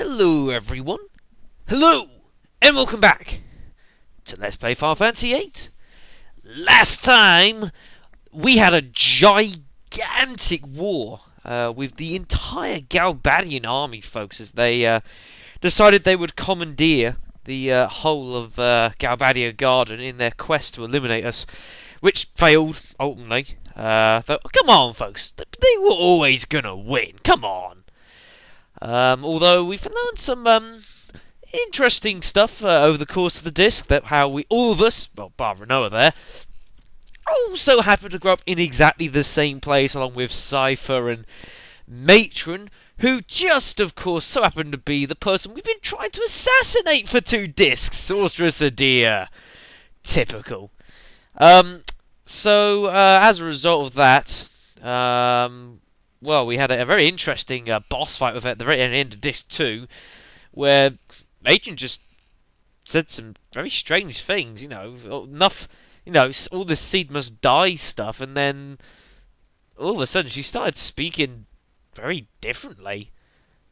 Hello everyone, hello, and welcome back to Let's Play Final Fantasy VIII. Last time, we had a gigantic war with the entire Galbadian Army, folks, as they decided they would commandeer the whole of Galbadia Garden in their quest to eliminate us, which failed, ultimately. Come on, folks, they were always gonna win, come on. Although we've learned some interesting stuff over the course of the disc, that how we, all of us, well, bar Rinoa there, also happen to grow up in exactly the same place, along with Cypher and Matron, who just, of course, so happened to be the person we've been trying to assassinate for 2 discs, Sorceress Edea. Typical. So, as a result of that, well, we had a very interesting boss fight with it at the very end of Disc 2, where Matron just said some very strange things, enough, all this seed must die stuff, and then all of a sudden she started speaking very differently.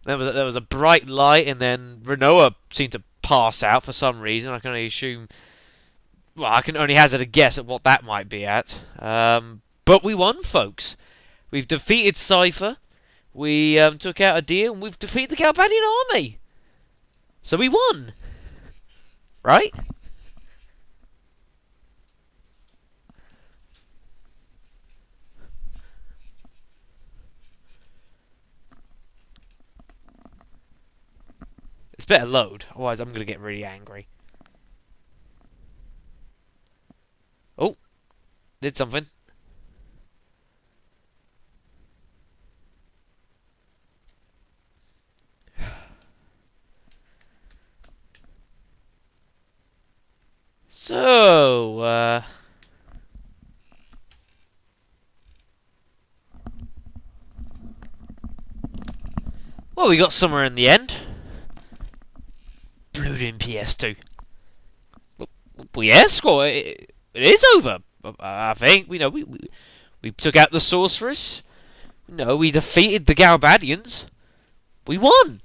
There was a bright light, and then Rinoa seemed to pass out for some reason. I can only assume, well, I can only hazard a guess at what that might be at. But we won, folks. We've defeated Cypher, we took out Edea, and we've defeated the Galbadian Army. So we won! Right? It's better load, otherwise I'm going to get really angry. Oh! Did something. So, well, we got somewhere in the end. Blew in PS2. Well, yes, well, it is over. I think we took out the Sorceress. We defeated the Galbadians. We won.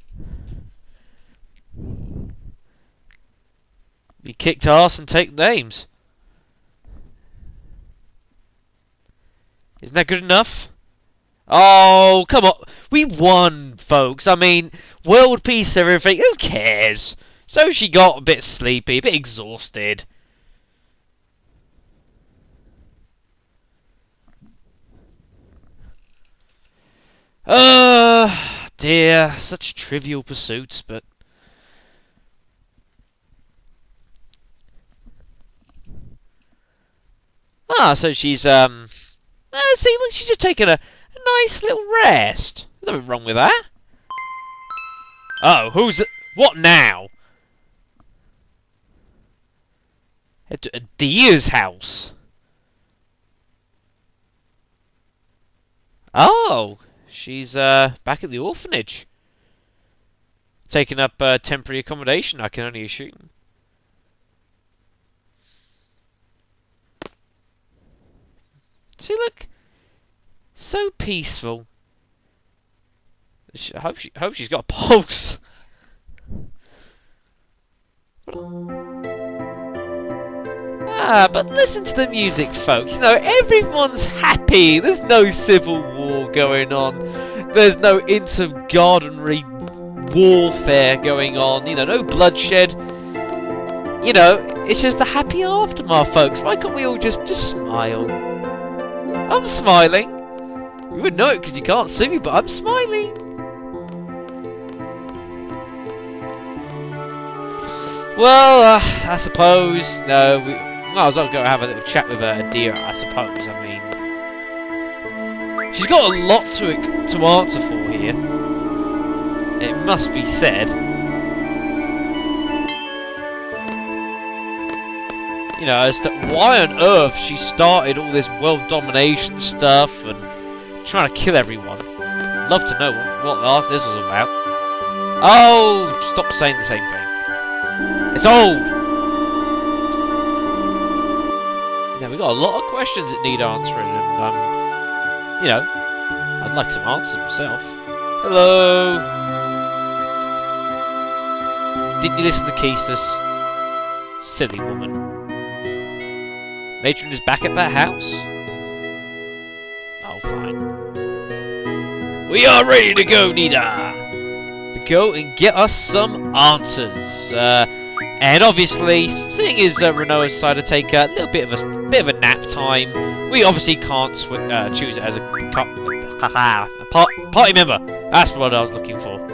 We kicked ass and take names. Isn't that good enough? Oh, come on. We won, folks. I mean, world peace, everything. Who cares? So she got a bit sleepy, a bit exhausted. Dear. Such trivial pursuits, but... Ah, so she's, seems like she's just taking a nice little rest. There's nothing wrong with that. Oh, who's it? What now? Head to Edea's house. Oh, she's, back at the orphanage. Taking up, temporary accommodation, I can only assume. See, look, so peaceful. I hope she's got a pulse. But listen to the music, folks. Everyone's happy. There's no civil war going on. There's no intergardenary warfare going on. No bloodshed. It's just the happy aftermath, folks. Why can't we all just smile? I'm smiling. You wouldn't know it because you can't see me, but I'm smiling. Well, I suppose, no, we might as well go have a little chat with Edea, I suppose. I mean, she's got a lot to answer for here. It must be said. As to why on earth she started all this world domination stuff and trying to kill everyone. Love to know what this was about. Oh, stop saying the same thing. It's old. We got a lot of questions that need answering, and I'd like some answers myself. Hello. Didn't you listen to Keistus? Silly woman. Matron is back at that house? Oh, fine. We are ready to go, Nida! To go and get us some answers. And obviously, seeing as Rinoa decided to take a little bit of a nap time, we obviously can't choose it as a party member. That's what I was looking for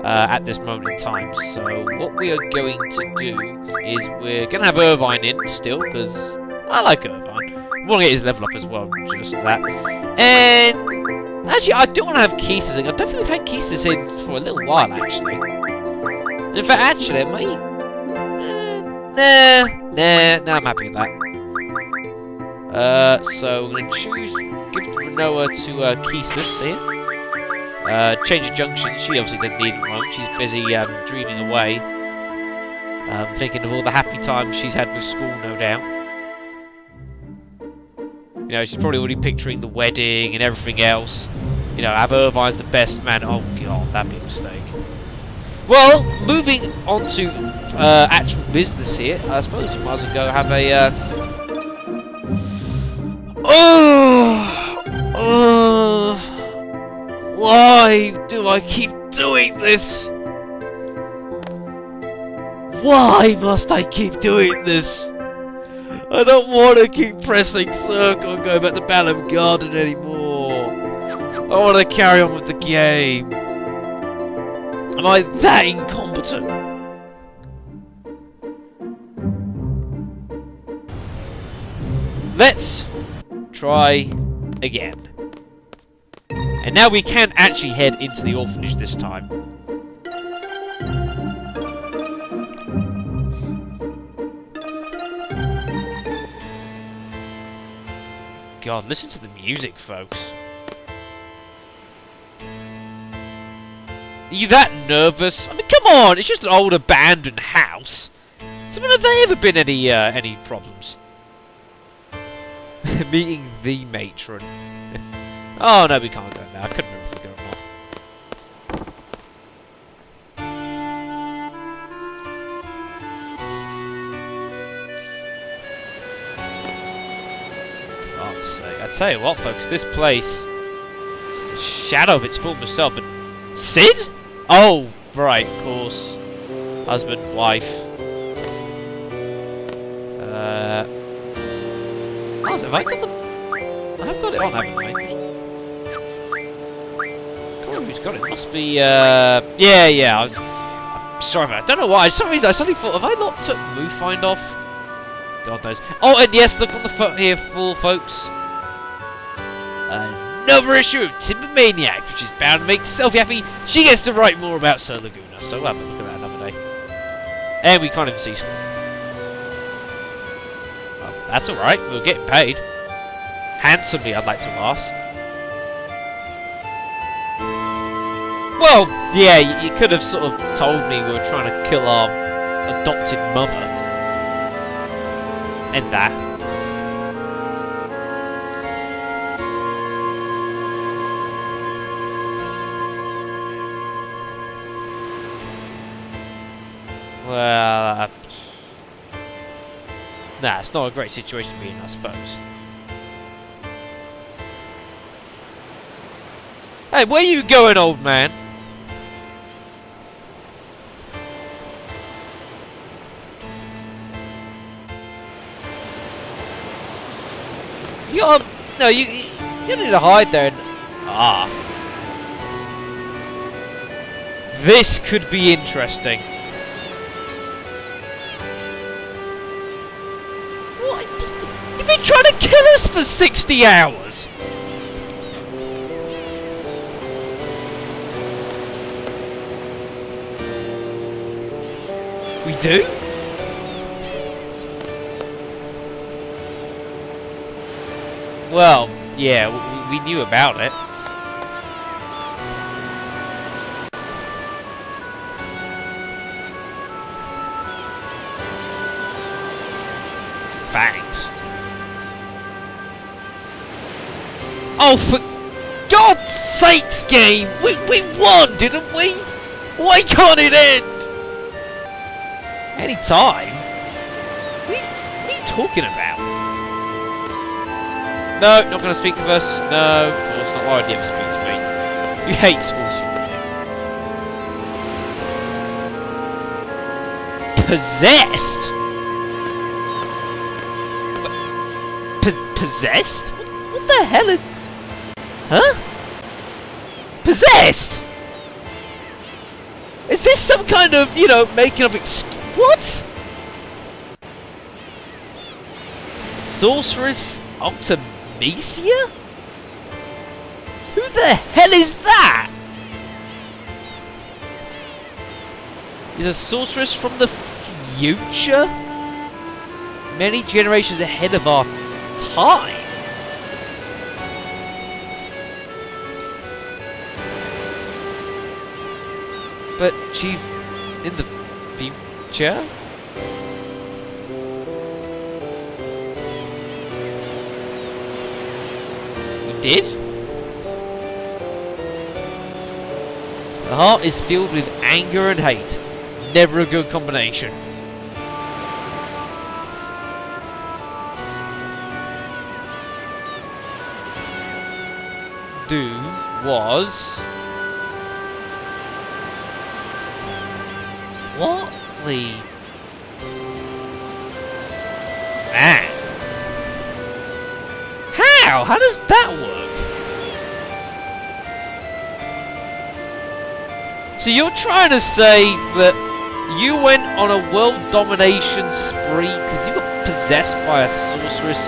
at this moment in time. So what we are going to do is we're going to have Irvine in still, because I like Irvine. We want to get his level up as well, just that. And actually, I do want to have Keistus in. I don't think we've had Keistus in for a little while, actually. In fact, actually, it might... Nah, I'm happy with that. So we're going to choose... Give Rinoa to Keistus here. Change of junction. She obviously doesn't need it at the moment. She's busy dreaming away. Thinking of all the happy times she's had with school, no doubt. You know, she's probably already picturing the wedding and everything else. You know, have Irvine's the best man. Oh god, that'd be a mistake. Well, moving on to actual business here, I suppose we might as well go have a... Why do I keep doing this? Why must I keep doing this? I don't want to keep pressing circle and go back to Balamb Garden anymore. I want to carry on with the game. Am I that incompetent? Let's try again. And now we can actually head into the orphanage this time. God, listen to the music, folks. Are you that nervous? I mean, come on! It's just an old abandoned house. So, have there ever been any problems? Meeting the Matron. Oh no, we can't go now. I couldn't remember if we go or not. God's sake. I tell you what, folks, this place is a shadow of its former self. And Sid? Oh, right, of course. Husband, wife. Oh, have I got them? I've got it on, haven't I? Who's got it? Must be, yeah. I'm sorry about that. I don't know why. For some reason, I suddenly thought, have I not took Move Find off? God knows. Oh, and yes, look on the foot here, full folks. Another issue of Timber Maniac, which is bound to make Selfie happy. She gets to write more about Sir Laguna, so we'll have a look at that another day. And we can't even see school. Well, that's alright, we're getting paid. Handsomely, I'd like to ask. Well, yeah, you could have sort of told me we were trying to kill our adopted mother. And that. Well, nah, it's not a great situation to be in, I suppose. Hey, where you going, old man? No, you need to hide there. Ah. This could be interesting. What? You've been trying to kill us for 60 hours! We do? Well, yeah, we knew about it. Thanks. Oh, for God's sakes, game! We won, didn't we? Why can't it end? Any time? What are you talking about? No, not going to speak to us. No, of course not. Why would you ever speak to me? You hate sorcery. Possessed? Possessed? What the hell is... Huh? Possessed? Is this some kind of, you know, making up what? Sorceress Edea? Who the hell is that? Is a sorceress from the future? Many generations ahead of our time? But she's in the future? You did? The heart is filled with anger and hate. Never a good combination. Was... What the... Man! How? How does that work? So you're trying to say that you went on a world domination spree because you got possessed by a sorceress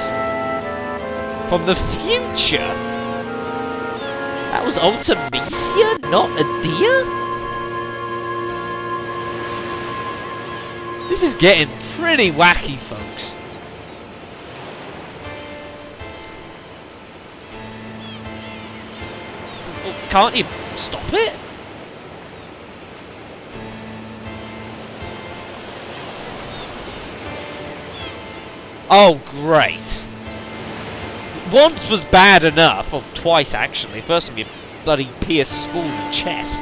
from the future? That was Ultimecia, not Edea? This is getting pretty wacky, folks. Well, can't you stop it? Oh, great. Once was bad enough, or twice actually. First time you bloody pierced Skull in the chest.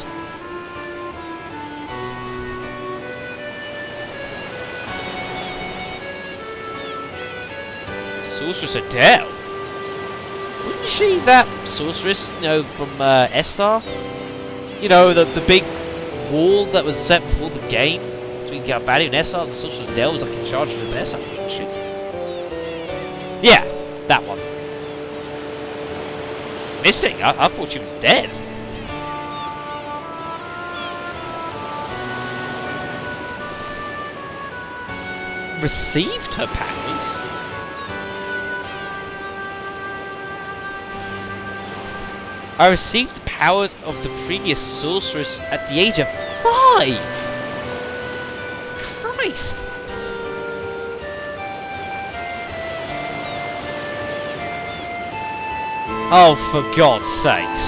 Sorceress Edea? Wasn't she that sorceress, you know, from Estar? You know, the big wall that was set before the game between Galbadian and Estar, and Sorceress Edea was like in charge of the Estar, wasn't she? Yeah, that one. Missing? I thought she was dead. Received her powers? I received the powers of the previous sorceress at the age of 5! Christ! Oh, for God's sakes.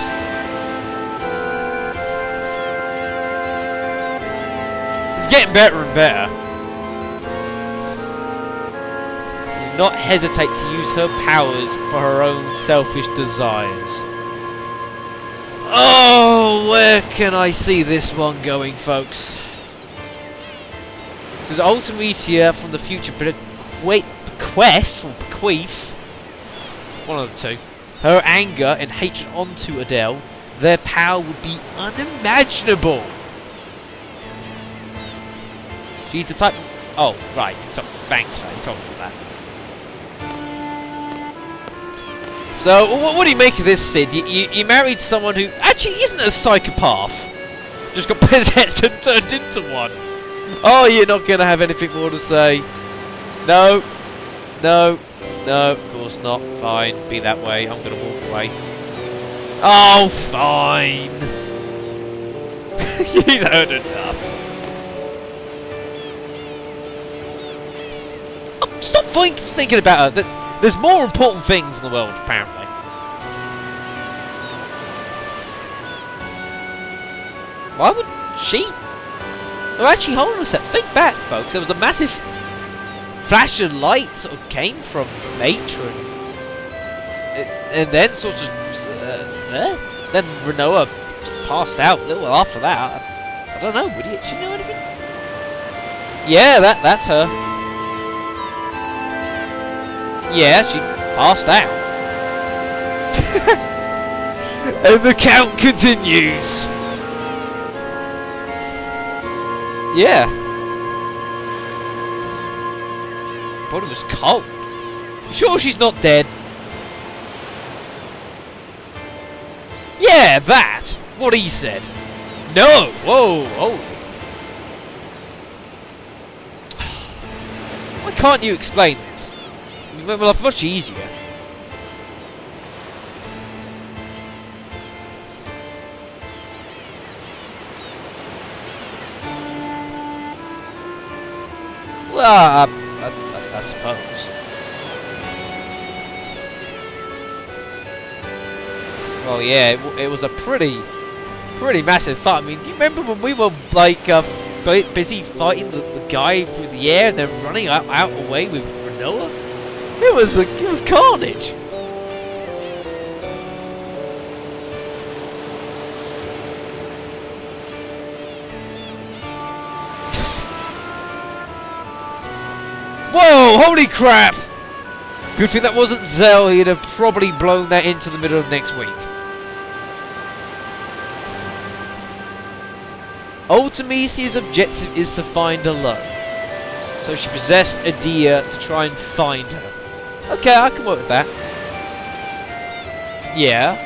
It's getting better and better. Do not hesitate to use her powers for her own selfish desires. Oh, where can I see this one going, folks? So the Ultimecia from the future bequeath, one of the two, her anger and hatred onto Edea, their power would be unimaginable. She's the type of... Oh, right. So, thanks for telling me that. So, what do you make of this, Sid? You married someone who actually isn't a psychopath. Just got possessed and turned into one. Oh, you're not going to have anything more to say. No. No. No, of course not. Fine. Be that way. I'm going to walk away. Oh, fine. You've heard enough. Oh, stop thinking about her. There's more important things in the world, apparently. Why would she... Oh, actually, hold on a sec. Think back, folks. There was a massive flash of light sort of came from Matron. And then sort of... then Rinoa passed out a little after that. I don't know. Would you know anything? Yeah, that's her. Yeah, she passed out. And the count continues. Yeah. Body was cold. You sure she's not dead? Yeah, that. What he said. No. Whoa. Oh. Why can't you explain this? You make my life much easier. Well, I suppose. Well, yeah, it was a pretty massive fight. I mean, do you remember when we were like busy fighting the guy through the air and then running out away with Rinoa? It was carnage. Whoa! Holy crap! Good thing that wasn't Zell. He'd have probably blown that into the middle of next week. Ultimisia's objective is to find alone. So she possessed Edea to try and find her. Okay, I can work with that. Yeah.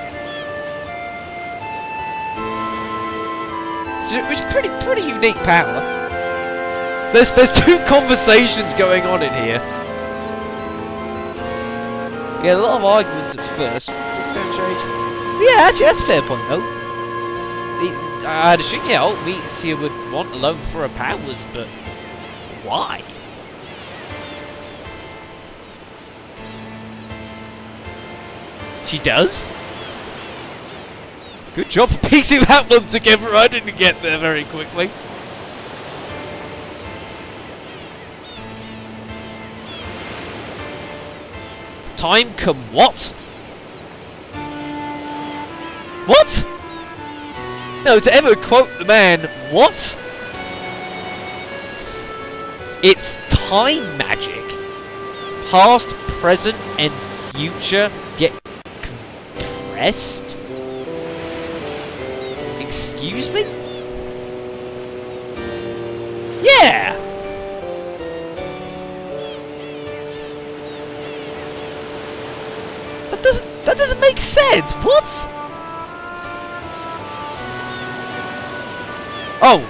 Which is pretty unique power. There's two conversations going on in here. Yeah, a lot of arguments at first. Yeah, actually, that's a fair point, though. I'd assume, yeah, Ultimisia would want alone for her powers, but why? She does? Good job for piecing that one together. I didn't get there very quickly. Time come what? What? No, to ever quote the man, what? It's time magic. Past, present, and future get compressed? Excuse me? Yeah! That doesn't make sense. What? Oh,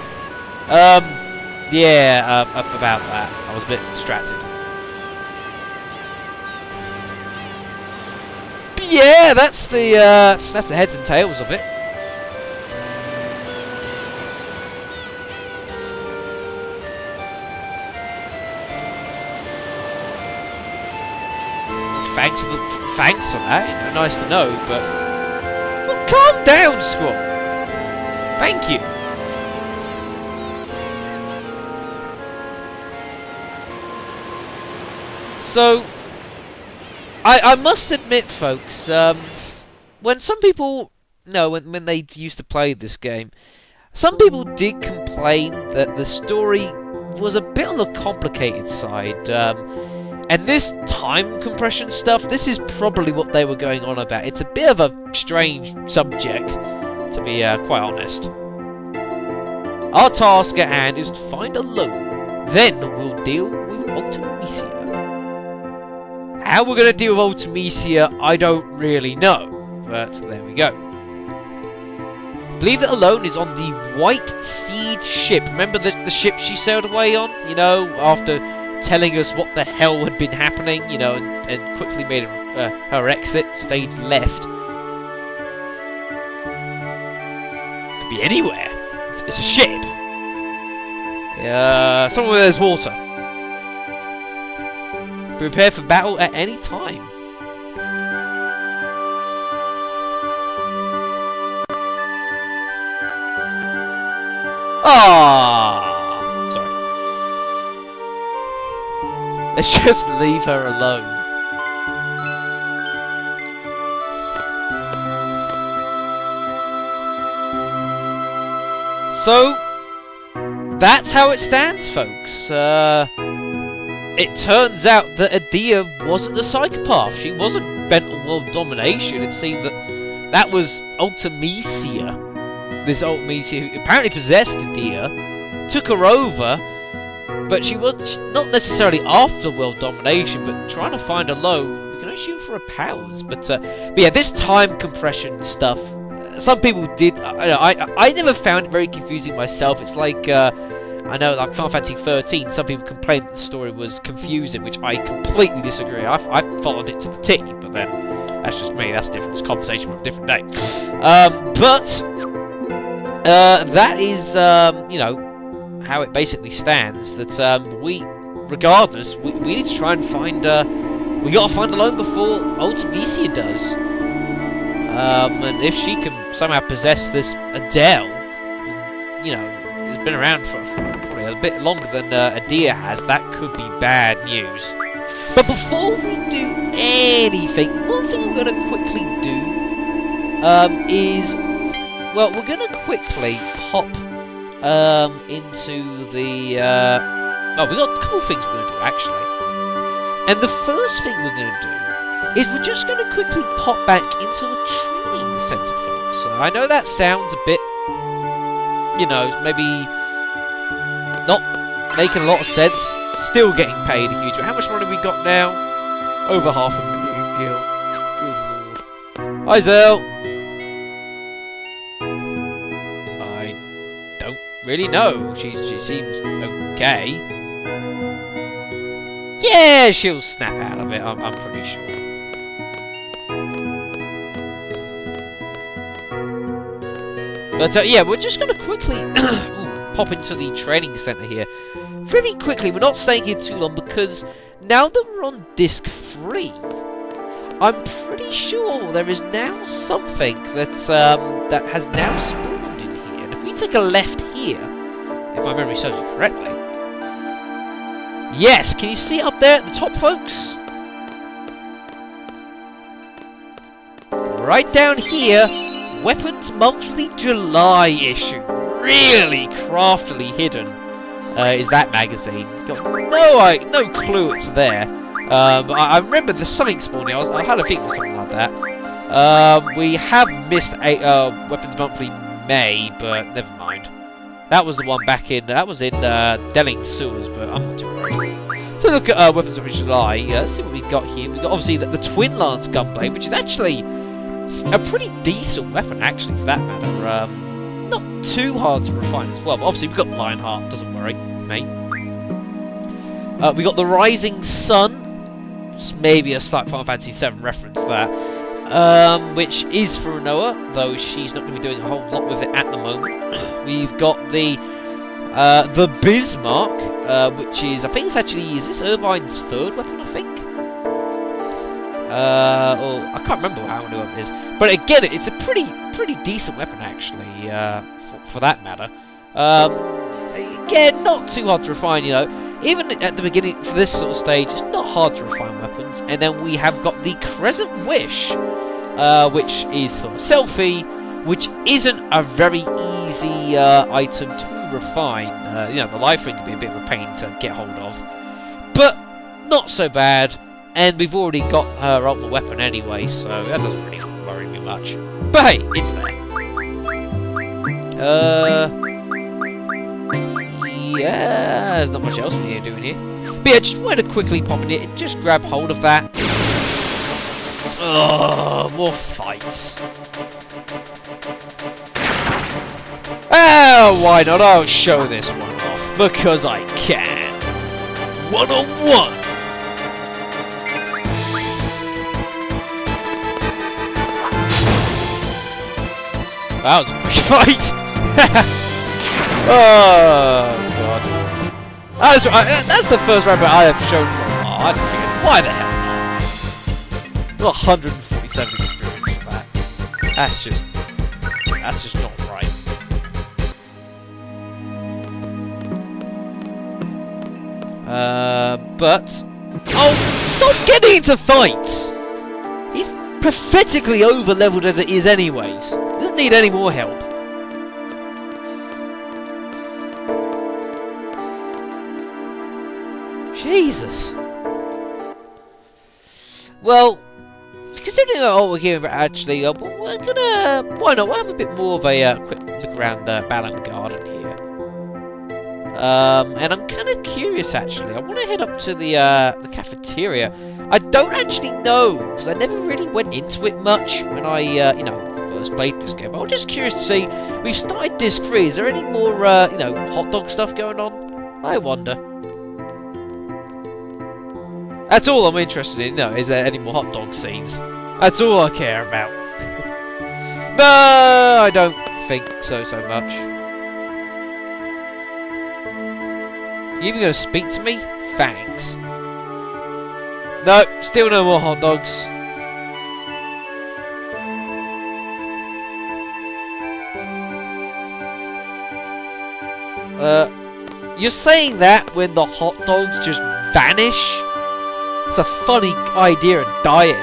yeah. About that, I was a bit distracted. But yeah, that's the heads and tails of it. Thanks for that. Nice to know, but well, calm down, Squall. Thank you. So, I must admit, folks, when some people, when they used to play this game, some people did complain that the story was a bit on the complicated side. And this time compression stuff, this is probably what they were going on about. It's a bit of a strange subject, to be quite honest. Our task at hand is to find a loan. Then we'll deal with Ultimisia. How we're going to deal with Ultimisia, I don't really know. But there we go. Believe that Alone is on the VIII SeeD ship. Remember the ship she sailed away on? You know, after telling us what the hell had been happening, and quickly made her exit, stage left. Could be anywhere. It's a ship. Somewhere where there's water. Prepare for battle at any time. Sorry. Let's just leave her alone. So, that's how it stands, folks. It turns out that Edea wasn't a psychopath. She wasn't bent on world domination. It seemed that was Ultimecia. This Ultimecia who apparently possessed Edea, took her over, but she was not necessarily after world domination, but trying to find a low. We can only shoot for her powers. But yeah, this time compression stuff. Some people did. I never found it very confusing myself. It's like I know, like Final Fantasy 13. Some people complained that the story was confusing, which I completely disagree. I followed it to the T, but then that's just me. That's different. It's a conversation for a different day. That is you know, how it basically stands. That regardless, we need to try and find. We gotta find a loan before Ultimecia does. And if she can somehow possess this Adele, you know, has been around for probably a bit longer than Edea has, that could be bad news. But before we do anything, one thing I'm going to quickly do is, well, we're going to quickly pop into the... oh, we've got a couple of things we're going to do, actually. And the first thing we're going to do is we're just going to quickly pop back into the training centre, folks. I know that sounds a bit, you know, maybe not making a lot of sense. Still getting paid a huge amount. How much money we got now? Over 500,000 gil. Good lord. Hi, Zell. I don't really know. She seems okay. Yeah, she'll snap out of it, I'm pretty sure. But yeah, we're just going to quickly pop into the training centre here. Very quickly, we're not staying here too long because now that we're on disc 3, I'm pretty sure there is now something that that has now spawned in here. And if we take a left here, if my memory serves me correctly, yes, can you see up there at the top, folks? Right down here, Weapons Monthly July issue. Really craftily hidden is that magazine. Got no clue it's there. But I remember there's something spawning. I had a think it was something like that. We have missed a Weapons Monthly May, but never mind. That was the one back in. That was in Delling Sewers, but I'm not too worried. So look at Weapons of July. Let's see what we've got here. We've got obviously the Twin Lance Gunblade, which is actually a pretty decent weapon, actually, for that matter. Not too hard to refine as well. But obviously, we've got Lionheart. Doesn't worry, mate. We got the Rising Sun. Just maybe a slight Final Fantasy VII reference there. Which is for Rinoa, though she's not going to be doing a whole lot with it at the moment. We've got the Bismarck, which is, I think it's actually, is this Irvine's third weapon, I think? Or I can't remember how many weapon it is. But again, it's a pretty decent weapon, actually, for that matter. Again, not too hard to refine, you know. Even at the beginning, for this sort of stage, it's not hard to refine weapons. And then we have got the Crescent Wish, which is for Selfie, which isn't a very easy item to refine. You know, the life ring can be a bit of a pain to get hold of, but not so bad. And we've already got her ultimate weapon anyway, so that doesn't really worry me much. But hey, it's there. Yeah, there's not much else we need to do in here. But yeah, just wanted to quickly pop in here and just grab hold of that. Oh, more fights. Oh, why not? I'll show this one off, because I can. One-on-one. That was a quick fight. Oh, God. That's the first rabbit I have shown for a while. I don't think. Why the hell not? Got 147 experience for that. That's just not right. But... Oh, stop getting into fights! He's pathetically over-leveled as it is anyways. Doesn't need any more help. Jesus. Well, considering what we're hearing about, actually, we're gonna... Why not? We'll have a bit more of a quick look around the Balamb Garden here. And I'm kind of curious, actually. I want to head up to the cafeteria. I don't actually know, because I never really went into it much when I, you know, first played this game. I was just curious to see, we've started Disc 3, is there any more, you know, hot dog stuff going on? I wonder. That's all I'm interested in, no, is there any more hot dog scenes? That's all I care about. No, I don't think so much. You even going to speak to me? Thanks. No, still no more hot dogs. You're saying that when the hot dogs just vanish? It's a funny idea of dying.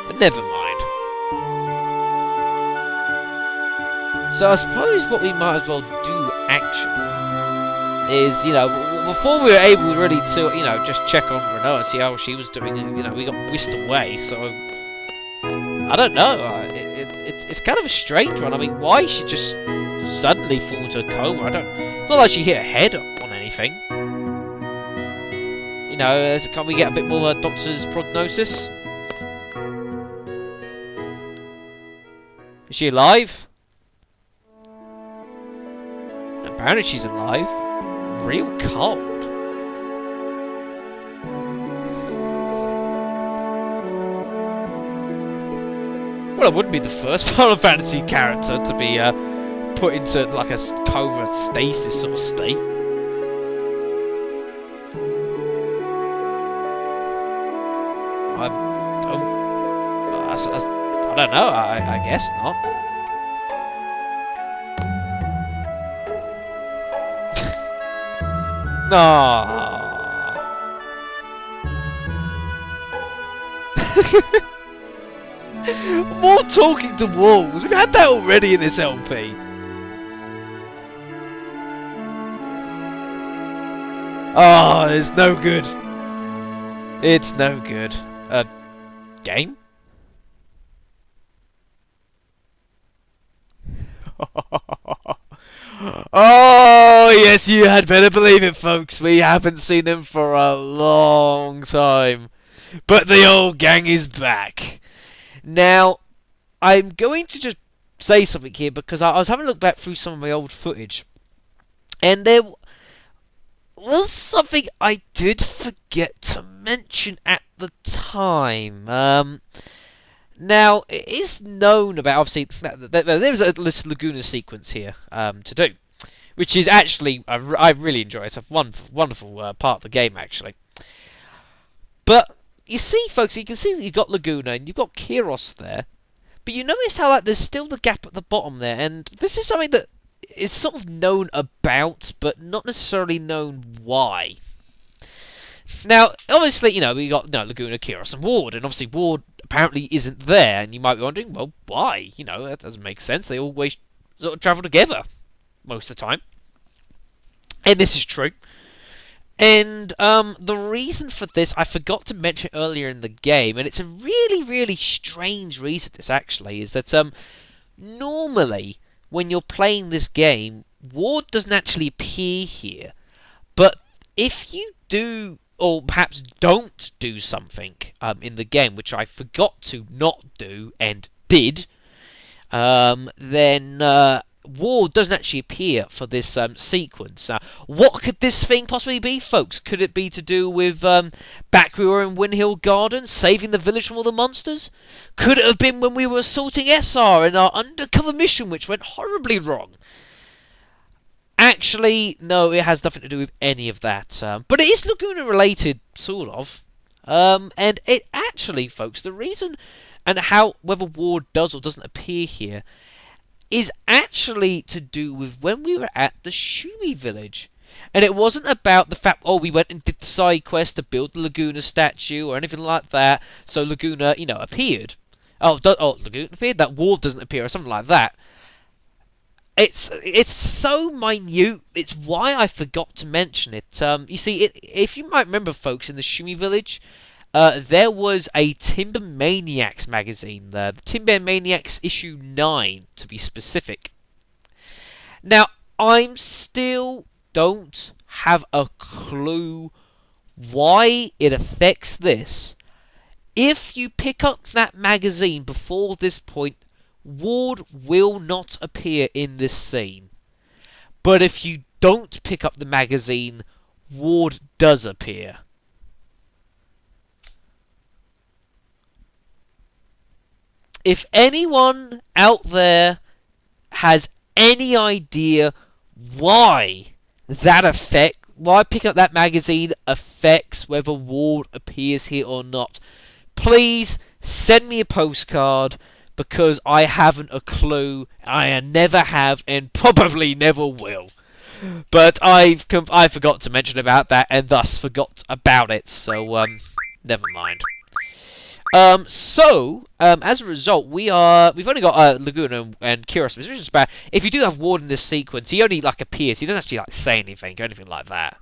But never mind. So I suppose what we might as well do actually is, you know, before we were able really to, you know, just check on Rinoa and see how she was doing, and, you know, we got whisked away, so I don't know. It's kind of a strange one. I mean, why she just suddenly fall into a coma? It's not like she hit her head on anything. You know, can we get a bit more doctor's prognosis? Is she alive? Apparently she's alive. Real cold. Well, I wouldn't be the first Final Fantasy character to be put into like a coma stasis sort of state. I don't know. I guess not. No. More talking to walls. We've had that already in this LP. Oh, it's no good. It's no good. Game? Oh, yes, you had better believe it, folks. We haven't seen them for a long time. But the old gang is back. Now, I'm going to just say something here because I was having a look back through some of my old footage. And there was something I did forget to mention at the time. Now, it is known about, obviously, there's a Laguna sequence here to do, which is actually, I really enjoy it. It's a wonderful part of the game, actually. But, you see, folks, you can see that you've got Laguna and you've got Kiros there, but you notice how like there's still the gap at the bottom there, and this is something that is sort of known about, but not necessarily known why. Now, obviously, you know, we got Laguna, Kiros, and Ward, and obviously Ward apparently isn't there, and you might be wondering, well, why? You know, that doesn't make sense. They always sort of travel together most of the time. And this is true. And the reason for this, I forgot to mention earlier in the game, and it's a really, really strange reason, this actually, is that normally, when you're playing this game, Ward doesn't actually appear here. But if you do, or perhaps don't do something in the game, which I forgot to not do and did, then Ward doesn't actually appear for this sequence. Now, what could this thing possibly be, folks? Could it be to do with back we were in Windhill Garden, saving the village from all the monsters? Could it have been when we were assaulting SR in our undercover mission, which went horribly wrong? Actually, no, it has nothing to do with any of that. But it is Laguna related, sort of. And it actually, folks, the reason and how whether Ward does or doesn't appear here is actually to do with when we were at the Shumi village. And it wasn't about the fact, oh, we went and did the side quest to build the Laguna statue or anything like that, so Laguna, you know, appeared. Laguna appeared, that Ward doesn't appear or something like that. it's so minute. It's why I forgot to mention it. You see, if you might remember, folks, in the Shumi village, there was a Timber Maniacs magazine there. The Timber Maniacs issue 9, to be specific. Now, I'm still don't have a clue why it affects this. If you pick up that magazine before this point, Ward will not appear in this scene. But if you don't pick up the magazine, Ward does appear. If anyone out there has any idea why picking up that magazine affects whether Ward appears here or not, please send me a postcard, because I haven't a clue. I never have and probably never will. But I forgot to mention about that and thus forgot about it, so never mind. As a result, we've only got Laguna and Kiros, which is just bad. If you do have Ward in this sequence, he only appears. He doesn't actually say anything or anything like that.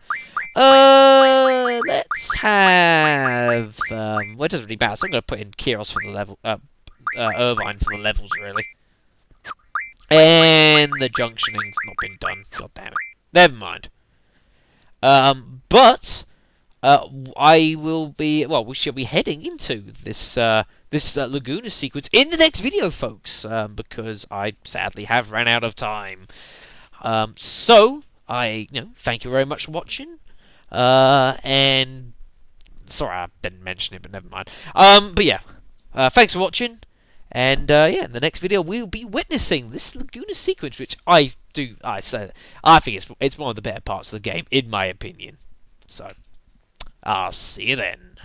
Let's have well, it doesn't really matter. So I'm going to put in Kiros for the level, Irvine for the levels, really. And the junctioning's not been done. God damn it. Never mind. But I will be. Well, we shall be heading into this Laguna sequence in the next video, folks. Because I sadly have ran out of time. So I, thank you very much for watching. And sorry, I didn't mention it, but never mind. But yeah, thanks for watching. And in the next video we'll be witnessing this Laguna sequence, which I think it's one of the better parts of the game, in my opinion. So I'll see you then.